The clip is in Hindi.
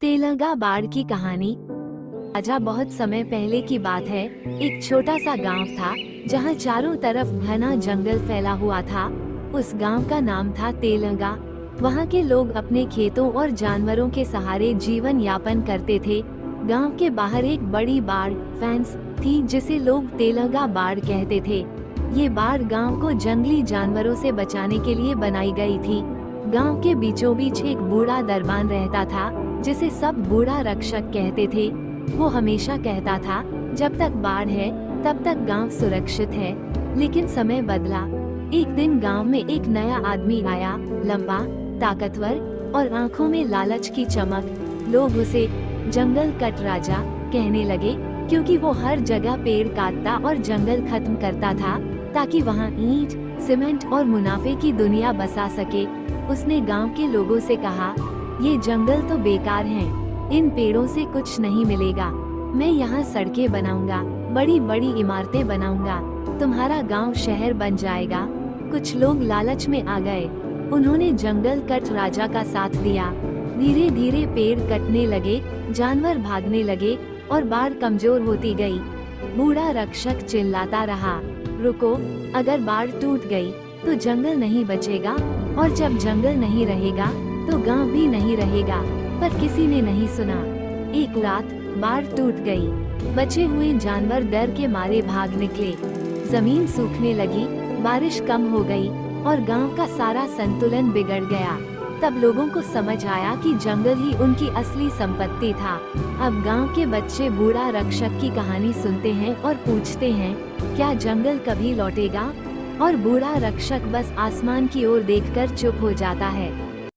तेलंगा बाढ़ की कहानी। आजा बहुत समय पहले की बात है। एक छोटा सा गांव था जहां चारों तरफ घना जंगल फैला हुआ था। उस गांव का नाम था तेलंगा। वहां के लोग अपने खेतों और जानवरों के सहारे जीवन यापन करते थे। गांव के बाहर एक बड़ी बाड़ फेंस थी जिसे लोग तेलंगा बाड़ कहते थे। ये बाड़ गांव को जंगली जानवरों से बचाने के लिए बनाई गई थी। गांव के बीचों बीच एक बूढ़ा दरबान रहता था जिसे सब बूढ़ा रक्षक कहते थे। वो हमेशा कहता था, जब तक बाढ़ है तब तक गांव सुरक्षित है। लेकिन समय बदला। एक दिन गांव में एक नया आदमी आया, लंबा, ताकतवर और आंखों में लालच की चमक। लोग उसे जंगल कट राजा कहने लगे क्योंकि वो हर जगह पेड़ काटता और जंगल खत्म करता था ताकि वहाँ ईंट, सीमेंट और मुनाफे की दुनिया बसा सके। उसने गांव के लोगों से कहा, ये जंगल तो बेकार हैं, इन पेड़ों से कुछ नहीं मिलेगा। मैं यहाँ सड़कें बनाऊंगा, बड़ी बड़ी इमारतें बनाऊंगा, तुम्हारा गांव शहर बन जाएगा। कुछ लोग लालच में आ गए। उन्होंने जंगल कट राजा का साथ दिया। धीरे धीरे पेड़ कटने लगे, जानवर भागने लगे और बाढ़ कमजोर होती गई। बूढ़ा रक्षक चिल्लाता रहा, रुको, अगर बाढ़ टूट गई तो जंगल नहीं बचेगा, और जब जंगल नहीं रहेगा तो गांव भी नहीं रहेगा। पर किसी ने नहीं सुना। एक रात बाढ़ टूट गई। बचे हुए जानवर डर के मारे भाग निकले। जमीन सूखने लगी, बारिश कम हो गई और गांव का सारा संतुलन बिगड़ गया। तब लोगों को समझ आया कि जंगल ही उनकी असली संपत्ति था। अब गांव के बच्चे बूढ़ा रक्षक की कहानी सुनते हैं और पूछते हैं, क्या जंगल कभी लौटेगा? और बूढ़ा रक्षक बस आसमान की ओर देखकर चुप हो जाता है।